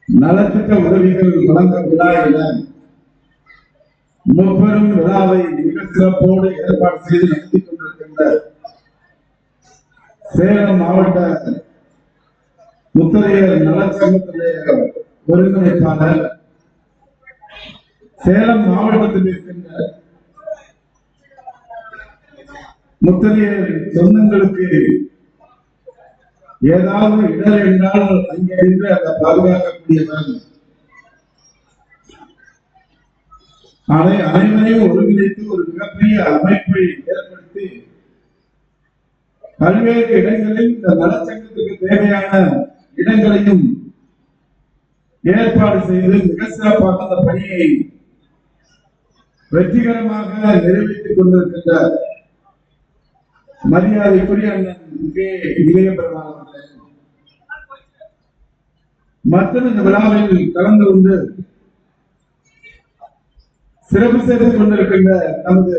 நலத்திட்ட உதவிகள் வழங்க விழா என முப்பெரும் விழாவை மிக சிறப்போடு ஏற்பாடு செய்து நடத்தி கொண்டிருக்கின்ற சேலம் மாவட்ட முத்தரையர் நலச்சங்கத்தினுடைய ஒருங்கிணைப்பாளர், சேலம் மாவட்டத்தில் இருக்கின்ற முத்தரையர் சொந்தங்களுக்கு ஏதாவது இடர் என்றால் அங்கே நின்று அதை பாதுகாக்கக்கூடியவர். அனைவரையும் ஒருங்கிணைத்து ஒரு மிகப்பெரிய அமைப்பை ஏற்படுத்தி பல்வேறு இடங்களில் இந்த நலச்சங்கத்துக்கு தேவையான இடங்களையும் ஏற்பாடு செய்து மிக சிறப்பாக அந்த பணியை வெற்றிகரமாக நிறைவேற்றிக் கொண்டிருக்கின்ற மரியாதைக்குரிய அண்ணன் கே இளையபெருமாள் அவர்களே, மற்றும் இந்த விழாவில் கலந்து கொண்டு சிறப்பு செய்து கொண்டிருக்கின்ற நமது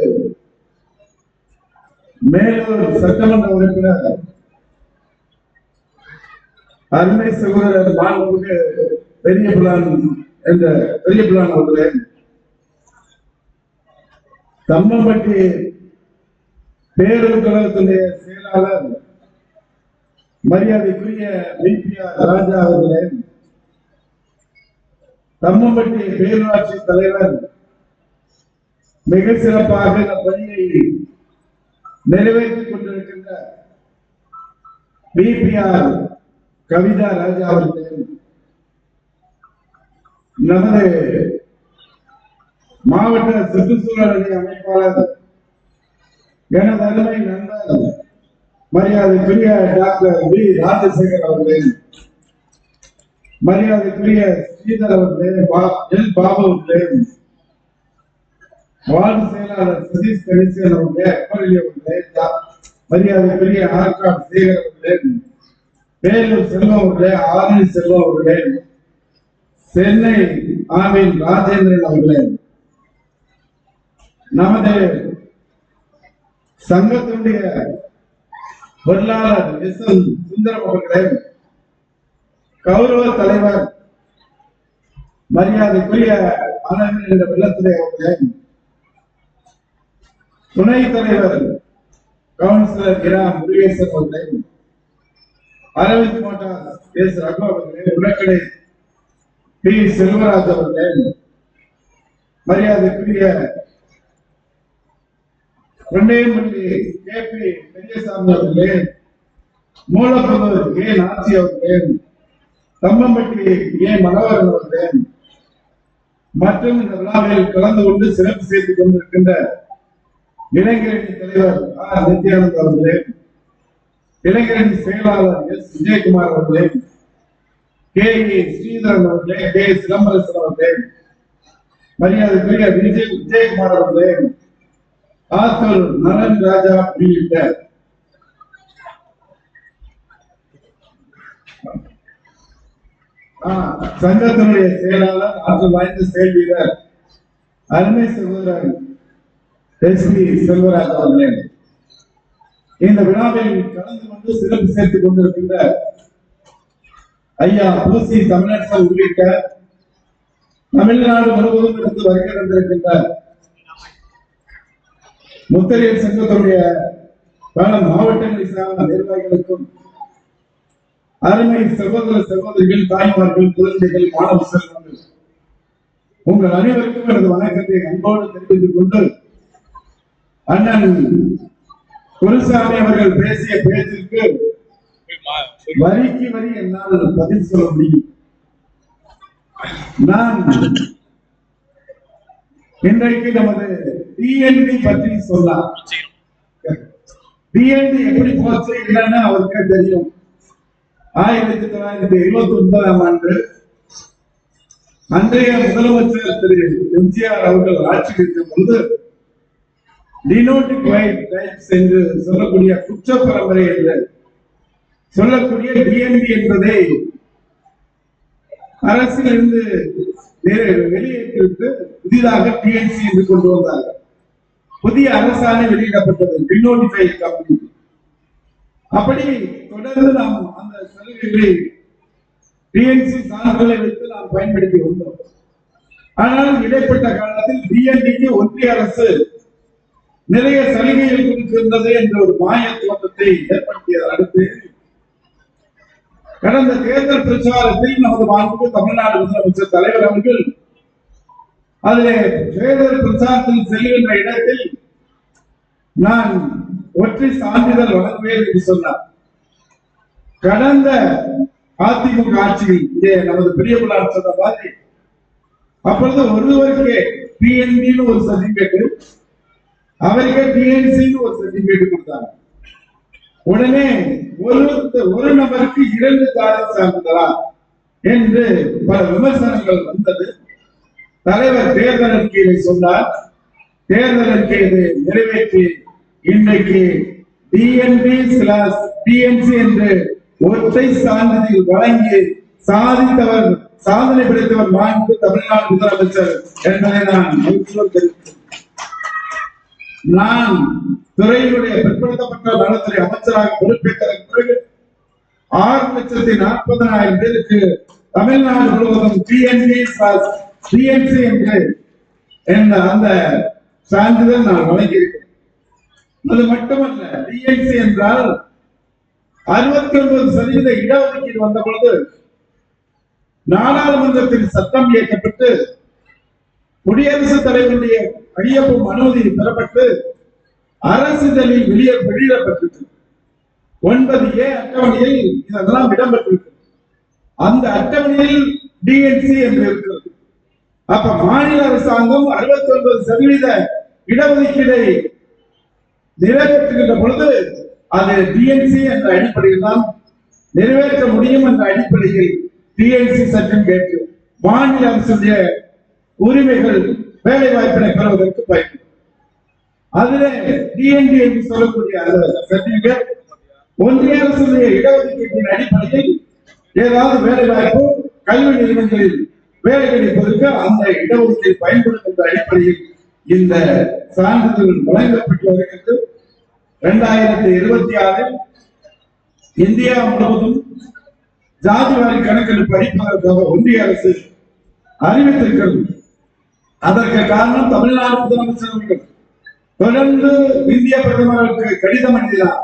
மேலூர் சட்டமன்ற உறுப்பினர் அருமை சகோதரர் மாண்புமிகு பெரிய பிள்ளான் அவர்களே, தம்மம்பட்டி பேரூர் கழகத்துடைய செயலாளர் மரியாதைக்குரிய விபிஆர் ராஜா அவர்களே, தம்மம்பட்டி பேரூராட்சி தலைவர் மிக சிறப்பாக இந்த பணியை நிறைவேற்றிக் கொண்டிருக்கின்ற விபிஆர் கவிதா ராஜா அவர்களே, நமது மாவட்ட சுற்றுச்சூழல் அமைப்பாளர் எனது அருமை நண்பர் மரியாதைக்குரிய டாக்டர் வி ராஜசேகர் அவர்களே, மரியாதைக்குரிய ஸ்ரீதர் அவர்களே, எல் பாபு அவர்களே, வார்டு செயலாளர் சதீஷ் கணேசன் அவர்களே, அக்பரலி அவர்களே, மரியாதைக்குரிய ஆர்காட் சேகர் அவர்களே, வேலூர் செல்வம் அவர்களே, ஆரணி செல்வம் அவர்களே, சென்னை ஆவின் ராஜேந்திரன் அவர்களே, நமது சங்கத்தினுடைய பொருளாளர் எஸ் எம் சுந்தரம் அவர்களே, கௌரவ தலைவர் மரியாதைக்குரிய அழகன் என்ற வெள்ளத்துறை அவர்களே, துணைத் தலைவர் கவுன்சிலர் இரா முருகேசன் அவர்களே, அரவிந்த் மோட்டார் எஸ் ரகு அவர்களே, உடற்கடை பி செல்வராஜ் அவர்களே, மரியாதைக்குரிய கொண்டையம்பள்ளி கே பி பெரியசாமி அவர்களே, மூலப்பதூர் ஏ நாச்சி அவர்களே, தம்மம்பட்டி ஏ மனோகரன் அவர்களே, மற்றும் இந்த விழாவில் கலந்து கொண்டு சிறப்பு செய்து கொண்டிருக்கின்ற இளைஞரணி தலைவர் ஆர் நித்யானந்த் அவர்களே, இளைஞரணி செயலாளர் எஸ் விஜயகுமார் அவர்களே, கே ஏ ஸ்ரீதரன் அவர்களே, கே சிலம்பரசன் அவர்களே, மரியாதைக்குரிய விஜயகுமார் அவர்களே, ஆத்தூர் நலன் ராஜா உள்ளிட்ட சங்கத்தினுடைய செயலாளர், ஆற்றல் வாய்ந்த செயல் வீரர் அருமை சகோதரர் எஸ் பி செல்வராஜ் அவர்களே, இந்த விழாவில் கலந்து கொண்டு சிறப்பு சேர்த்துக் கொண்டிருக்கின்ற ஐயா பூசி தமிழரசர் உள்ளிட்ட தமிழ்நாடு முழுவதும் இருந்து வருகை தந்திருக்கின்ற முத்தரையர் சங்கத்தினுடைய பல மாவட்டங்களை சார்ந்த நிர்வாகிகளுக்கும், அருமை சகோதர சகோதரிகள், தாய்மார்கள், குழந்தைகள், மாணவ செல்வங்கள், உங்கள் அனைவருக்கும் எனது வணக்கத்தை அன்போடு தெரிவித்துக் கொண்டு, அண்ணன் குருசாமி அவர்கள் பேசிய பேச்சிற்கு வரிக்கு வரி என்னால் பதில் சொல்ல முடியும். நான் இன்றைக்கு நமது டிஎன்டி பற்றி சொன்னார். டிஎன்டி எப்படி போச்சு என்னன்னு அவருக்கு தெரியும். 1979ஆம் ஆண்டு அன்றைய முதலமைச்சர் திரு எம்ஜிஆர் அவர்கள் ஆட்சிக்கு இருக்கும் பொழுது டினோட்டிஃபைட் ரைட்ஸ் என்று சொல்லக்கூடிய குற்ற பரம்பரை என்று சொல்லக்கூடிய டிஎன்டி என்பதை அரசிலிருந்து வெளியேற்றிவிட்டு புதிதாக டிஎன்சி என்று கொண்டு வந்தார்கள். புதிய அரசாணை வெளியிடப்பட்டது டினோட்டிஃபைட் கம்பெனி. அப்படி தொடர்ந்து நாம் அந்த சலுகைகளை டிஎன்சி சான்றிதழை வைத்து நாம் பயன்படுத்தி வந்தோம். ஆனால் இடைப்பட்ட காலத்தில் டிஎன்டிக்கு ஒன்றிய அரசு நிறைய சலுகைகள் கொடுக்கின்றது என்ற ஒரு மாய தோற்றத்தை ஏற்படுத்தியதை அடுத்து கடந்த தேர்தல் பிரச்சாரத்தில் நமது மாண்புமிகு தமிழ்நாடு முதலமைச்சர் தலைவர் அவர்கள் அதிலே தேர்தல் பிரச்சாரத்தில் செல்கின்ற இடத்தில் நான் ஒற்றை சான்றிதழ் வழங்குவேன் என்று சொன்னார். கடந்த அதிமுக ஆட்சியில் இங்கே நமது பெரியபுலார் சொன்ன மாதிரி அப்பொழுது ஒருவருக்கே டிஎன்பின்னு ஒரு சர்டிபிகேட், அவருக்கே டிஎன்சின்னு ஒரு சர்டிபிகேட் கொடுத்தாங்க. உடனே ஒரு நபருக்கு 2 ஜாதி சான்றிதழா என்று பல விமர்சனங்கள் வந்தது. தலைவர் தேர்தல் அறிக்கையை சொன்னார். தேர்தல் அறிக்கையை நிறைவேற்றி இன்றைக்கு டிஎன்பி ஸ்லாஷ் டிஎன்சி என்று ஒற்றை சான்றிதழ் வழங்கி சாதனை படைத்தவர் மாண்பு தமிழ்நாடு முதலமைச்சர் என்பதை நான் துறையினுடைய பிற்படுத்தப்பட்ட நலத்துறை அமைச்சராக பொறுப்பேற்ற பிறகு 6,40,000 பேருக்கு தமிழ்நாடு முழுவதும் டிஎன்சி என்று அந்த சான்றிதழ் நான் வழங்கியிருக்கிறேன். அது மட்டுமல்ல, டிஎன்சி என்றால் 69% இடஒதுக்கீடு வந்த பொழுது நாடாளுமன்றத்தில் சட்டம் இயக்கப்பட்டு குடியரசுத் தலைவருடைய கையொப்பும் அனுமதி பெறப்பட்டு அரசிதழில் வெளியிடப்பட்டிருக்கு. 9A அட்டவணையில் இதெல்லாம் இடம்பெற்றிருக்கு. அந்த அட்டவணையில் டிஎன்சி என்று இருக்கிறது. அப்ப மாநில அரசாங்கம் 69% இடஒதுக்கீடை நிறைவேற்றுகின்ற பொழுது அது டிஎன்சி என்ற அடிப்படையில் தான் நிறைவேற்ற முடியும் என்ற அடிப்படையில் டிஎன்சி சர்டிபிகேட் மாநில அரசுடைய உரிமைகள் வேலை வாய்ப்பினை பெறுவதற்கு பயன்படும். அதிலே டிஎன்டி என்று சொல்லக்கூடிய அந்த சர்டிபிகேட் ஒன்றிய அரசுடைய இடஒதுக்கீட்டின் அடிப்படையில் ஏதாவது வேலை வாய்ப்பு கல்வி நிறுவனங்களில் வேலை கிடைப்பதற்கு அந்த இடஒதுக்கீடு பயன்படும் என்ற அடிப்படையில் இந்த சான்றிதழ் வழங்கப்பட்டு வருகிறது. 2026 இந்தியா முழுவதும் ஜாதிவாரி கணக்கெடுப்பு அளிப்பதற்காக ஒன்றிய அரசு அறிவித்திருக்கிறது. அதற்கு காரணம் தமிழ்நாடு முதலமைச்சர் அவர்கள் தொடர்ந்து இந்திய பிரதமருக்கு கடிதம் எழுதினார்.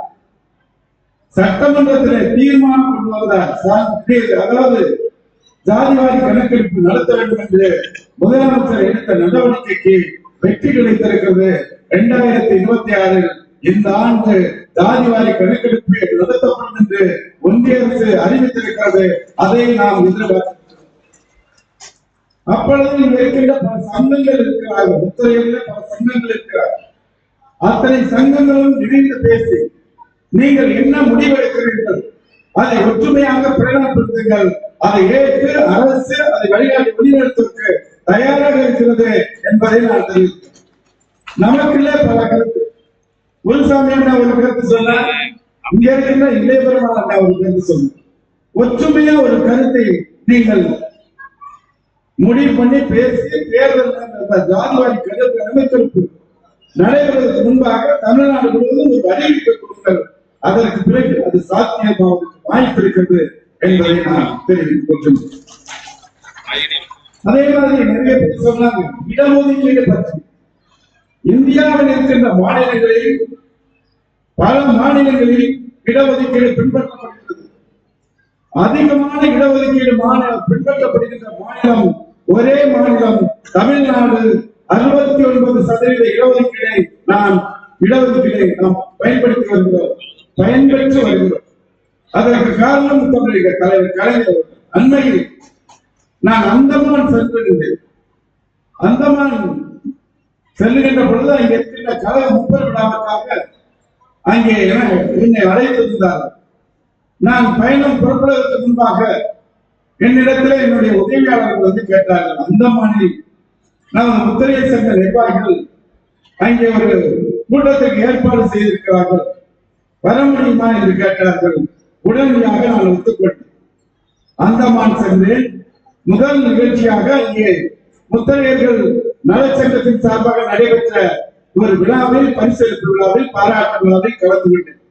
சட்டமன்றத்தில் தீர்மானம் கொண்டு வந்தார். அதாவது ஜாதிவாரி கணக்கெடுப்பு நடத்த வேண்டும் என்று முதலமைச்சர் எடுத்த நடவடிக்கைக்கு வெற்றி கிடைத்திருக்கிறது. 2026 இந்த ஆண்டு ஜாதிவாரி கணக்கெடுப்பு நடத்தப்படும் என்று ஒன்றிய அரசு அறிவித்திருக்கிறது. அதை நாம் எதிர்பார்க்கிறோம். அப்பொழுது இங்க இருக்கின்ற பல சங்கங்கள் இருக்கிறார்கள், முத்திரையில் பல சங்கங்கள் இருக்கிறார்கள். அத்தனை சங்கங்களும் இணைந்து பேசி நீங்கள் என்ன முடிவெடுக்கிறீர்கள் அதை ஒற்றுமையாக பிரகடனப்படுத்துங்கள். அதை ஏற்று அரசு அதை வழிநடத்துவதற்கு தயாராக இருக்கிறது என்பதை நான் தெரிவித்தேன். நமக்குள்ளே பல கருத்து, குருசாமி அண்ணா ஒரு கருத்து சொன்னார், இங்க இருக்கின்ற இளையபெருமாள் அண்ணா ஒரு கருத்து சொன்னார். ஒற்றுமையா ஒரு கருத்தை நீங்கள் முடிவு பண்ணி பேசி தேர்தல் ஜாதிவாரி கணக்கெடுப்பு நடைபெறுவதற்கு முன்பாக தமிழ்நாடு முழுவதும் ஒரு அறிவிக்க கொடுங்கள். அதற்கு பிறகு அது சாத்தியமாவதற்கு வாய்ப்பு இருக்கிறது என்பதை நான் தெரிவித்துக். அதே மாதிரி நிறைய பேர் சொன்னாங்க இடஒதுக்கீடு பற்றி. இந்தியாவில் இருக்கின்ற மாநிலங்களில் பல மாநிலங்களில் இடஒதுக்கீடு பின்பற்றப்படுகிறது. அதிகமான இடஒதுக்கீடு பின்பற்றப்படுகின்ற மாநிலம் ஒரே மாநிலம் தமிழ்நாடு. 69% இடஒதுக்கீடை நாம் பயன்படுத்தி வருகிறோம், பயன்பெற்று வருகிறோம். அதற்கு காரணம் தமிழக தலைவர் கலைஞர். அண்மையில் நான் அந்தமான் சென்றிருந்தேன். அந்தமான் செல்லுகின்ற பொழுது அங்கே இருக்கின்ற கழக முப்பது விழாவுக்காக அங்கே என்னை அழைத்திருந்தார்கள். நான் பயணம் புறப்படுவதற்கு முன்பாக என்னிடத்தில் என்னுடைய உதவியாளர்கள் வந்து கேட்டார்கள், அந்தமானில் நமது முத்திரையை சங்க நிர்வாகிகள் அங்கே ஒரு கூட்டத்திற்கு ஏற்பாடு செய்திருக்கிறார்கள், வர முடியுமா என்று கேட்டார்கள். உடனடியாக நான் ஒத்துக்கொண்டேன். அந்தமான் சென்றேன். முதல் நிகழ்ச்சியாக இங்கே முத்திரையர்கள் நலச்சங்கத்தின் சார்பாக நடைபெற்ற ஒரு விழாவில், பரிசளிப்பு விழாவில், பாராட்டு விழாவில் கலந்து கொண்டேன்.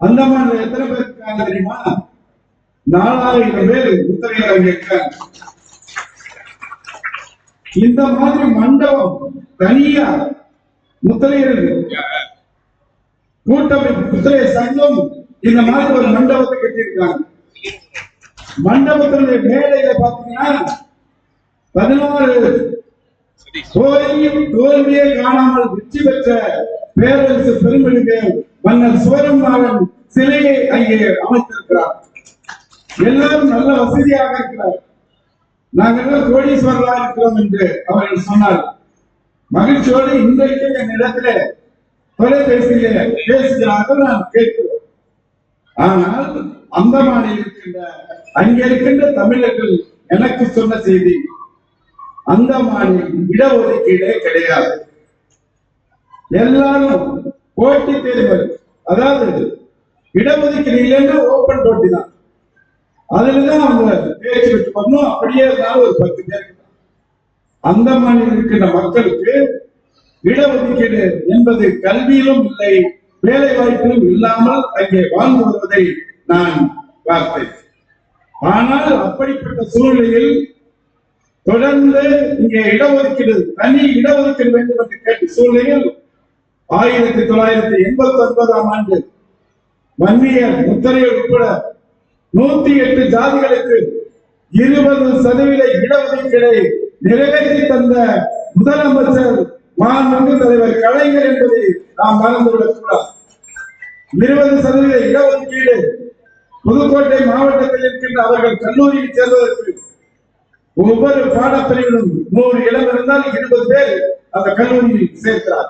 அந்தமான் எத்தனை பேருக்கு தெரியுமா? 4000 பேர் முத்திரையர் அங்கே இருக்காங்க. இந்த மாதிரி மண்டபம் தனியா முத்திரையர் கூட்டமைப்பு முத்திரையர் சங்கம் இந்த மாதிரி ஒரு மண்டபத்தை கட்டியிருக்காங்க. மண்டபத்தினுடைய மேடையில பாத்தீங்கன்னா 16 தோல்வியே காணாமல் வெற்றி பெற்ற பேரரசு பெருமிடுக மன்னர் சோழமாறன் சிலையை அங்கே அமைத்திருக்கிறார். எல்லாரும் நல்ல வசதியாக இருக்கிறார். நாங்கள் கோடீஸ்வரர்களாக இருக்கிறோம் என்று அவர்கள் சொன்னார். மகிழ்ச்சியோடு இன்றைக்கு என்னிடத்துல தொலைபேசியிலே பேசுகிறார்கள், நான் கேட்கிறோம். ஆனால் அந்தமானில் இருக்கின்ற அங்கே இருக்கின்ற தமிழர்கள் எனக்கு சொன்ன செய்தி, அந்தமானில் இடஒதுக்கீடே கிடையாது. எல்லாரும் போட்டி தேர்வு, அதாவது இடஒதுக்கீடு இல்லைன்னா ஓபன் போட்டி தான். அதுலதான் அவங்க தேர்ச்சி பெற்று பண்ணணும். அப்படியே இருந்தாலும் ஒரு 10 பேருக்கு தான். அந்தமானில் இருக்கின்ற மக்களுக்கு இடஒதுக்கீடு என்பது கல்வியிலும் இல்லை, வேலை வாய்ப்பிலும் இல்லாமல் அங்கே வாழ்ந்து வருவதை நான் பார்த்தேன். ஆனால் அப்படிப்பட்ட சூழ்நிலையில் தொடர்ந்து இங்கே இடஒதுக்கீடு, தனி இடஒதுக்கீடு வேண்டும் என்று கேட்ட சூழ்நிலையில் 1989ஆம் ஆண்டு வன்னியர் முத்திரையர் உட்பட 108 ஜாதிகளுக்கு 20% இடஒதுக்கீடை நிறைவேற்றி தந்த முதலமைச்சர் மாண்புமிகு தலைவர் கலைஞர் என்பதை நாம் மறந்துவிடக் கூடாது. 20% இடஒதுக்கீடு புதுக்கோட்டை மாவட்டத்தில் இருக்கின்ற அவர்கள் கல்லூரியில் சேர்வதற்கு ஒவ்வொரு பாடப்பிரிவிலும் 100 இடம் இருந்தால் 20 பேர் அந்த கல்லூரியில் சேர்க்கிறார்.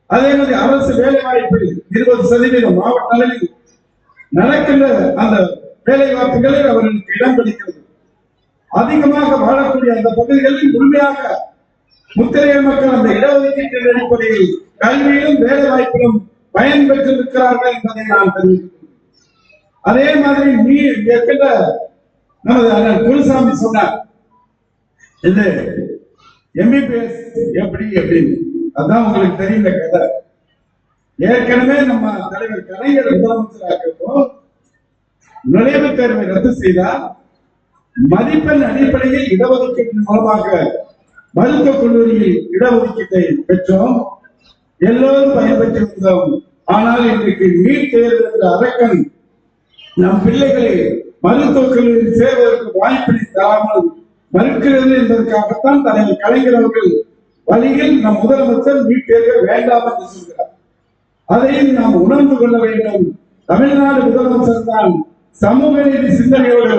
அதே மாதிரி அரசு வேலை வாய்ப்பில் 20% மாவட்ட அளவில் நடக்கின்ற அந்த வேலை வாய்ப்புகளில் அவர்களுக்கு இடம் கிடைக்கிறது. அதிகமாக வாழக்கூடிய அந்த பகுதிகளில் முழுமையாக முத்திரையர் மக்கள் அந்த இடஒதுக்கீட்டின் அடிப்படையில் கல்வியிலும் வேலை வாய்ப்பிலும் பயன் பெற்றிருக்கிறார்கள் என்பதை நான் தெரிவிக்கிறேன். அதே மாதிரி இருக்கின்ற நமது அண்ணன் குருசாமி சொன்னார், இது எம்பிபிஎஸ் எப்படி அப்படின்னு. அதான் உங்களுக்கு தெரிந்த கதை. ஏற்கனவே நம்ம தலைவர் கலைஞர் முதலமைச்சராக நுழைவுத் தேர்வை ரத்து செய்தால் மதிப்பெண் அடிப்படையில் இடஒதுக்கீட்டின் மூலமாக மருத்துவக் கல்லூரியில் இடஒதுக்கீட்டை பெற்றோம், எல்லோரும் பயன்பெற்றிருந்தோம். ஆனால் இன்றைக்கு நீட் தேர்வு என்ற அரக்கன் நம் பிள்ளைகளை மருத்துவக் கல்லூரியில் சேர்வதற்கு வாய்ப்பினை தராமல் மறுக்கிறது என்பதற்காகத்தான் தலைவர் கலைஞர் அவர்கள் வழியில் நம் முதலமைச்சர் நீட் தேர்வை வேண்டாம் என்று சொல்கிறார். அதையும் நாம் உணர்ந்து கொள்ள வேண்டும். தமிழ்நாடு முதலமைச்சர் தான் சமூக நீதி சிந்தனையோடு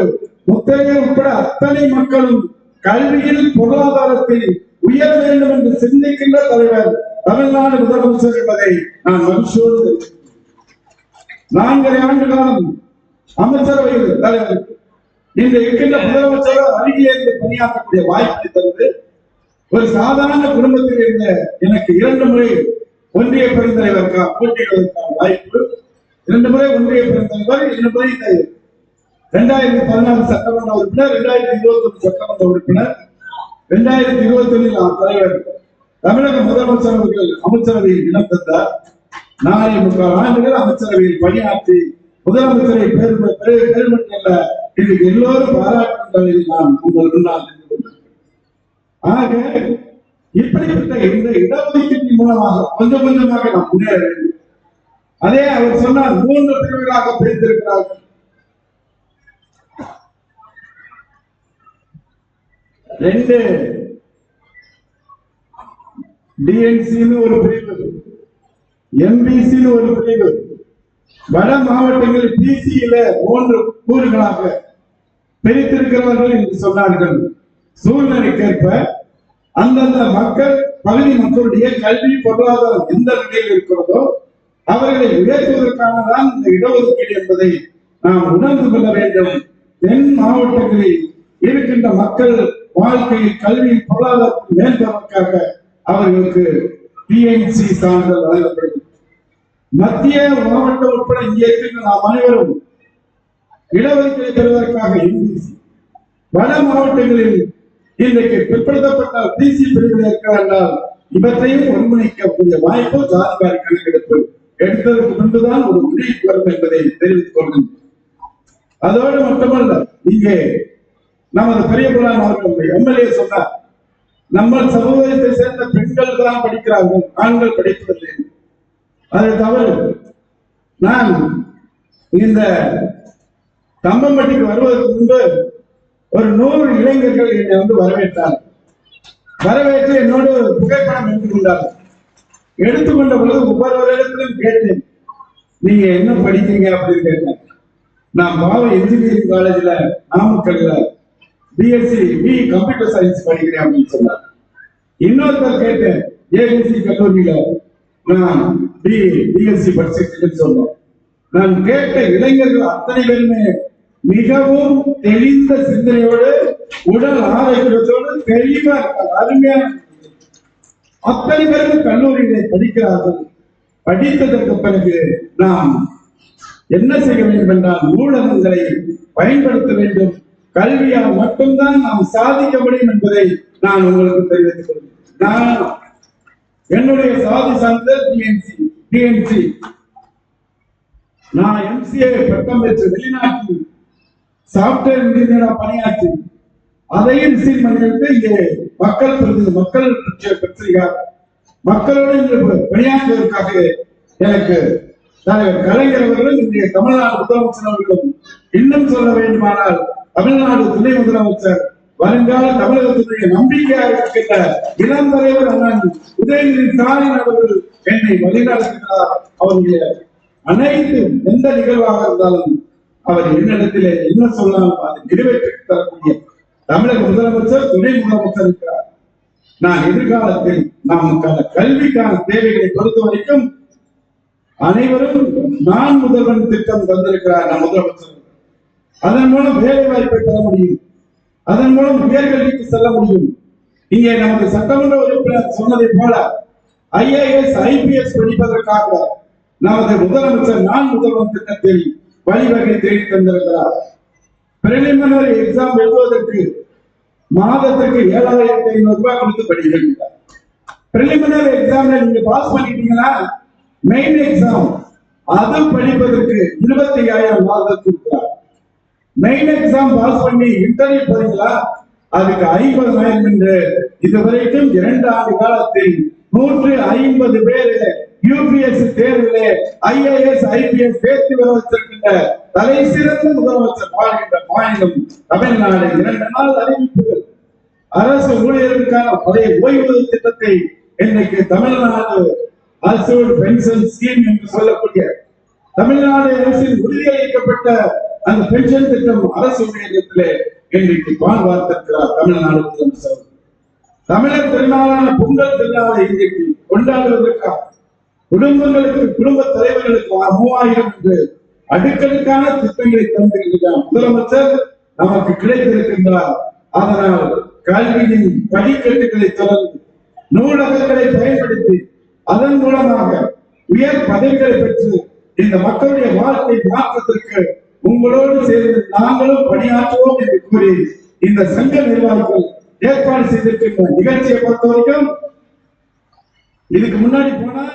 முத்திரையர் உட்பட அத்தனை மக்களும் கல்வியில் பொருளாதாரத்தில் உயர வேண்டும் என்று சிந்திக்கின்ற தலைவர் தமிழ்நாடு முதலமைச்சர் என்பதை நான் மகிழ்ச்சியோடு 4.5 ஆண்டு காலம் அமைச்சரவையில் தலைவர் இன்று இருக்கின்ற முதலமைச்சர் அருகிலே இருந்து பணியாற்றக்கூடிய வாய்ப்பை தந்து ஒரு சாதாரண குடும்பத்தில் இருந்த எனக்கு 2 முறை ஒன்றிய பெருந்தலைவர் போட்டியிடுவதற்கான வாய்ப்பு, 2 முறை ஒன்றிய பெருந்தலைவர், 2 முறை 2016 சட்டமன்ற உறுப்பினர், 2021 சட்டமன்ற உறுப்பினர், 2021 தலைவர் தமிழக முதலமைச்சர் அவர்கள் அமைச்சரவையில் இடம் தந்தார். 4.25 ஆண்டுகள் அமைச்சரவையில் பணியாற்றி முதலமைச்சரை பெருமற்ற இன்றைக்கு எல்லோரும் பாராட்டுகளில் நான் உங்கள் முன்னால் நின்று கொண்டிருக்கிறேன். ஆக இப்படிப்பட்ட இந்த இடஒதுக்கீட்டின் மூலமாக கொஞ்சம் கொஞ்சமாக நாம் முன்னேற வேண்டும். அதே அவர் சொன்னார் 3 பிரிவுகளாக பிரித்திருக்கிறார்கள். 2 டிஎன்சின்னு ஒரு பிரிவு, எம்பிசின்னு ஒரு பிரிவு, வட மாவட்டங்களில் பிசியில 3 கூறுகளாக பிரித்திருக்கிறவர்கள் என்று சொன்னார்கள். சூழ்நிலைக்கேற்ப அந்தந்த மக்கள் பகுதி மக்களுடைய கல்வி பொருளாதாரம் எந்த நிலையில் இருக்கிறதோ அவர்களை உயர்த்துவதற்கானதான் இந்த இடஒதுக்கீடு என்பதை நாம் உணர்ந்து கொள்ள வேண்டும். தென் மாவட்டங்களில் இருக்கின்ற மக்கள் வாழ்க்கையில் கல்வி பொருளாதாரத்தில் மேம்படுவதற்காக அவர்களுக்கு டிஎன்சி சான்றிதழ் வழங்கப்படுகிறது. மத்திய மாவட்டம் உட்பட இங்கே இருக்கின்ற நாம் அனைவரும் இடஒதுக்கீடு பெறுவதற்காக எம்பிசி, வட மாவட்டங்களில் இன்றைக்கு பிற்படுத்தப்பட்ட பிசி பிரிவில் இருக்கிறார் என்றால் இவற்றையும் ஒருங்கிணைக்கக்கூடிய வாய்ப்பு ஜாதிவாரி கணக்கெடுப்பு எடுத்ததற்கு முன்புதான் ஒரு முடிவுக்கு வரும் என்பதை தெரிவித்துக் கொள்கிறேன். அதோடு மட்டுமல்ல, இங்கே நமது பெரியபுரான் அவர்கள் எம்எல்ஏ சொன்னார், நம்ம சமூகத்தை சேர்ந்த பெண்கள் தான் படிக்கிறார்கள், ஆண்கள் படிப்பதில்லை. அது தவறு. நான் இந்த தம்பம்பட்டிக்கு வருவதற்கு முன்பு ஒரு 100 இளைஞர்கள் என்னை வரவேற்றார். வரவேற்று என்னோடு புகைப்படம் எடுத்துக்கொண்டார்கள். எடுத்துக்கொண்ட பொழுது ஒவ்வொருவரிடத்திலும் கேட்டேன், நீங்க என்ன படிக்கிறீங்க அப்படின்னு கேட்டேன். நான் பாவை இன்ஜினியரிங் காலேஜ்ல நாமக்கல்ல பிஎஸ்சி கம்ப்யூட்டர் சயின்ஸ் படிக்கிறேன் அப்படின்னு சொன்னார். இன்னொருத்தர் கேட்டேன், ஏபிசி கல்லூரியில நான் பிஎஸ்சி படிச்சிருக்கேன்னு சொன்னேன். நான் கேட்ட இளைஞர்கள் அத்தனை பேருமே மிகவும் தெளிந்த சிந்தனையோடு, உடல் ஆரோக்கியத்தோடு தெளிவா இருக்காங்க, அருமையான அத்தனை பேரும் கல்லூரிகளை படிக்கிறார்கள். படித்ததற்கு பிறகு நாம் என்ன செய்ய வேண்டும் என்றால் நூலகங்களை பயன்படுத்த வேண்டும். கல்வியால் மட்டும்தான் நாம் சாதிக்க முடியும் என்பதை நான் உங்களுக்கு தெரிவித்துக் கொள்கிறேன். நான் என்னுடைய சாதி சான்றிதழ் டிஎன்சி, நான் எம்சிஏ பட்டம் பெற்று வெளிநாட்டில் சாப்ட்வேர் இன்ஜினியரா பணியாற்றி அதையும் ரிசீவ் பண்ணிட்டு இங்கே மக்கள் பத்திரிகை மக்களோடு இன்று பணியாற்றுவதற்காக எனக்கு தலைவர் கலைஞர் அவர்களும் இன்றைய தமிழ்நாடு முதலமைச்சர் அவர்களும், இன்னும் சொல்ல வேண்டுமானால் தமிழ்நாடு துணை முதலமைச்சர், வருங்கால தமிழகத்தினுடைய நம்பிக்கையாக இருக்கின்ற இளம் தலைவர் அண்ணன் உதயநிதி ஸ்டாலின் அவர்கள் என்னை வழிநடத்துகிறார். அவருடைய அனைத்து எந்த நிகழ்வாக இருந்தாலும் அவர் என்னிடத்திலே என்ன சொன்னாலும் அதை நிறைவேற்றி தரக்கூடிய தமிழக முதலமைச்சர், துணை முதலமைச்சர் இருக்கிறார். நான் எதிர்காலத்தில் நமக்கான கல்விக்கான தேவைகளை பொறுத்த வரைக்கும் அனைவரும் நான் முதல்வன் திட்டம் தந்திருக்கிறார் நம் முதலமைச்சர். அதன் மூலம் வேலை வாய்ப்பை பெற முடியும், அதன் மூலம் உயர்கல்விக்கு செல்ல முடியும். இங்கே நமது சட்டமன்ற உறுப்பினர் சொன்னதை போல ஐஏஎஸ் ஐபிஎஸ் படிப்பதற்காக நமது முதலமைச்சர் நான் முதல்வன் திட்டத்தில் வழிவகை தேடி தந்திருக்கிறார். பிரிலிமினரி எக்ஸாம் எழுதுவதற்கு மாதத்துக்கு 7,500 ரூபாய் கொடுத்து படிக்கிறார். பிரிலிமினரி எக்ஸாம்ல நீங்க பாஸ் பண்ணிட்டீங்கன்னா மெயின் எக்ஸாம் அது படிப்பதற்கு 25,000 மாதத்துக்கு கொடுக்கிறார். மெயின் எக்ஸாம் பாஸ் பண்ணி இன்டர்வியூ போறீங்களா, அதுக்கு 50,000 என்று இதுவரைக்கும் 2 ஆண்டு காலத்தில் 150 பேர் யூபிஎஸ்சி தேர்விலே ஐஏஎஸ் ஐபிஎஸ் தேர்ச்சி பெற வச்சிருக்கின்ற தலை சிறந்த முதலமைச்சர் வாழ்கின்ற மாநிலம் தமிழ்நாடு. 2 நாள் அறிவிப்புகள், அரசு ஊழியர்களுக்கான பழைய ஓய்வூதிய திட்டத்தை இன்னைக்கு தமிழ்நாடு அசூர்ட் பென்ஷன் ஸ்கீம் என்று சொல்லக்கூடிய தமிழ்நாடு அரசின் உறுதியளிக்கப்பட்ட அந்த பென்ஷன் திட்டம் அரசு ஊழியத்திலே இன்றைக்கு வாழ்வார்த்திருக்கிறார் தமிழ்நாடு முதலமைச்சர். தமிழர் திருநாளான பொங்கல் திருநாளை இன்றைக்கு கொண்டாடுவதற்காக குடும்பங்களுக்கு, குடும்ப தலைவர்களுக்கு 3000 என்று அடுக்கடுக்கான திட்டங்களை தந்திருக்கிறார் முதலமைச்சர். நமக்கு கிடைத்திருக்கின்றார். அதனால் கல்வியின் படிக்கட்டுகளை தொடர்ந்து நூலகங்களை பயன்படுத்தி அதன் மூலமாக உயர் பதவிகளை பெற்று இந்த மக்களுடைய வாழ்க்கை மாற்றத்திற்கு உங்களோடு சேர்ந்து நாங்களும் பணியாற்றுவோம் என்று கூறி இந்த சங்க நிர்வாகிகள் ஏற்பாடு செய்திருக்கின்ற நிகழ்ச்சியை பொறுத்த வரைக்கும் இதுக்கு முன்னாடி போனா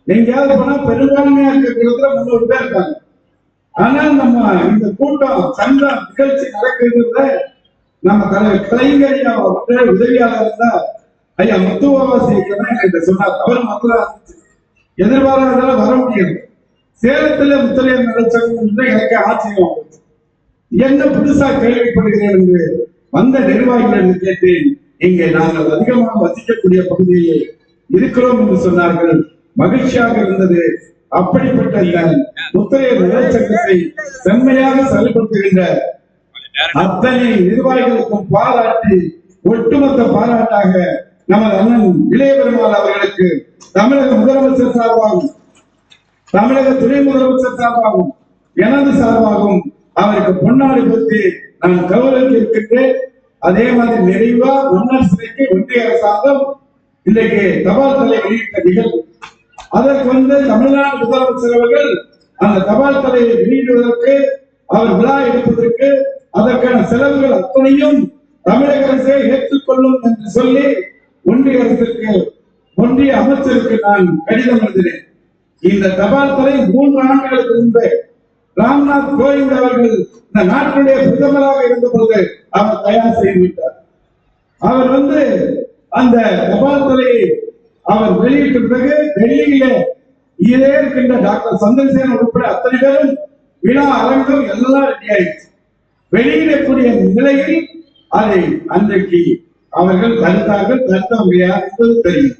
எங்கேயாவது போனா பெரும்பான்மையா இருக்கிற 300 பேர் இருக்காங்க. ஆனால் நம்ம இந்த கூட்டம் சங்க நிகழ்ச்சி நடக்கிறதுல நம்ம தலைவர் கலைஞர் உதவியாளர் இருந்தா ஐயா முத்துவாசி சொன்னார். அவர் மக்கள் எதிர்பாராத வர முடியாது. சேலத்துல முத்தரையர் நலச்சங்கம் எனக்கு ஆச்சரியம், என்ன புதுசா கேள்விப்படுகிறேன் என்று வந்த நிர்வாகிகள் கேட்டேன். இங்கே நாங்கள் அதிகமாக வசிக்கக்கூடிய பகுதியிலே இருக்கிறோம் என்று சொன்னார்கள். மகிழ்ச்சியாக இருந்தது. அப்படிப்பட்ட இந்த முத்தரையர் நலச்சங்கத்தை செம்மையாக செயல்படுத்துகின்ற அத்தனை நிர்வாகிகளுக்கும் பாராட்டி ஒட்டுமொத்த பாராட்டாக நமது அண்ணன் இளைய பெருமாள் அவர்களுக்கு தமிழக முதலமைச்சர் சார்பாகவும் தமிழக துணை முதலமைச்சர் சார்பாகவும் எனது சார்பாகவும் அவருக்கு பொன்னாடி பற்றி நான் கௌரவிக்க இருக்கின்றேன். அதே மாதிரி நிறைவா மன்னர் சிலைக்கு ஒன்றிய அரசாங்கம் இன்றைக்கு தபால் தலை வெளியிட்ட நிகழ்வு. அதற்கு தமிழ்நாடு முதலமைச்சர் அவர்கள் அந்த தபால் தலையை வெளியிடுவதற்கு, அவர் விழா எடுப்பதற்கு அதற்கான செலவுகள் அத்தனையும் தமிழக அரசே ஏற்றுக்கொள்ளும் என்று சொல்லி ஒன்றிய அரசிற்கு, ஒன்றிய அமைச்சருக்கு நான் கடிதம் எழுதினேன். இந்த தபால் தலை 3 ஆண்டுகளுக்கு முன்பே ராம்நாத் கோவிந்த் அவர்கள் இந்த நாட்டுடைய பிரதமராக இருந்தபோது அவர் தயார் செய்துவிட்டார். அவர் அந்த தபால் தலையை அவர் வெளியிட்ட பிறகு டெல்லியில இதே இருக்கின்ற டாக்டர் சந்திரசேகரன் உட்பட அத்தனை பேரும் விழா அரங்கம் எல்லாம் ரெடி ஆயிடுச்சு. வெளியிடக்கூடிய நிலையில் அதை அன்றைக்கு அவர்கள் தடுத்த முடியாது என்பது தெரியும்.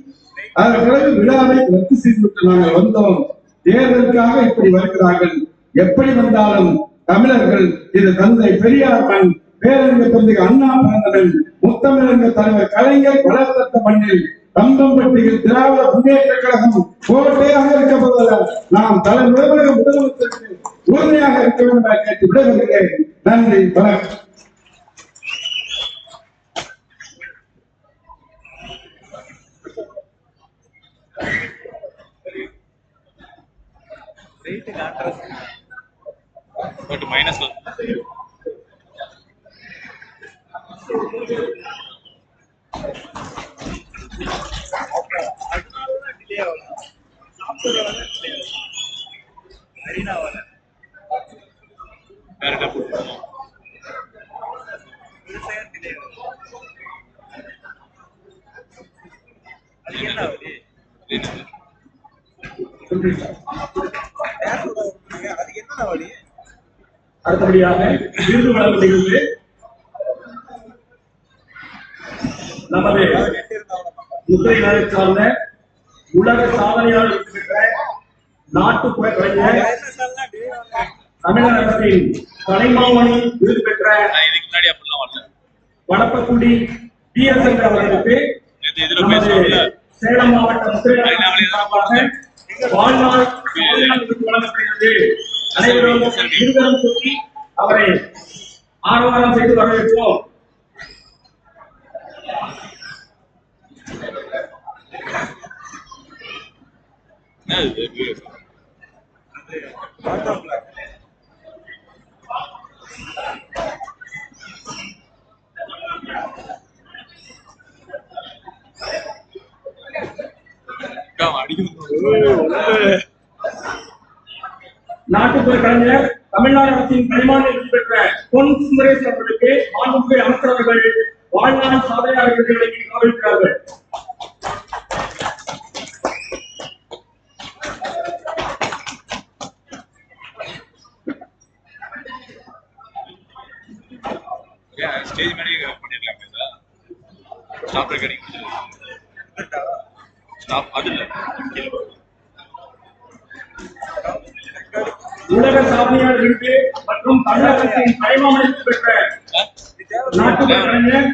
அதன் பிறகு விழாவை ரத்து செய்துவிட்டு நாங்கள் வந்தோம். தேர்தலுக்காக இப்படி வருகிறார்கள். எப்படி வந்தாலும் தமிழர்கள் இது தந்தை பெரியார் மண், பேரறிஞர் தந்தை அண்ணா பிறந்தவன், முத்தமிழறிஞர் தலைவர் கலைஞர் வளர்த்த மண்ணில் தம்பம்பட்டியில் திராவிட முன்னேற்ற கழகம் கோட்டையாக இருக்க போவதில்லை. நாம் தலைமுறை முதலமைச்சருக்கு உறுதியாக இருக்க வேண்டும் என கேட்டு விடைபெறுகிறேன். நன்றி, வணக்கம். அடுத்தபடியாக விருது வழங்கும் நிகழ்வு நமது முத்திரை நாளை சார்ந்த உலக சாதனையாளர் பெற்ற நாட்டுப்புற கலைஞர் தமிழக அரசின் கலைமாமணி விருது பெற்ற வடப்பக்குடி வீரசங்கர் அவர்களுக்கு சேலம் மாவட்ட முத்திரை சார்பாக வாழ்நாள் விருது வழங்கப்படுகிறது. அனைவரும் இருவரும் கூட்டி அவரை ஆரவாரம் செய்து வரவேற்போம். நாட்டுப்புற கலைஞர் தமிழ்நாடு அரசின் கலைமானிய விருது பெற்ற பொன் சுந்தரேஷ் அவர்களுக்கு மாண்புமிகு அமைச்சர் அவர்கள் வாழ்நாள் சாதனையாளர் விருதுகளை கௌரவிக்கிறார்கள். ஸ்டேஜ் மேலே பண்ணிடலாமே ஸ்டாப் ரெக்கார்டிங் ஸ்டாப் அது இல்ல உலக சாதனையாளர் விருது மற்றும் தமிழகத்தின் கலைமாமணி பெற்ற நாட்டுப்புற கலைஞர்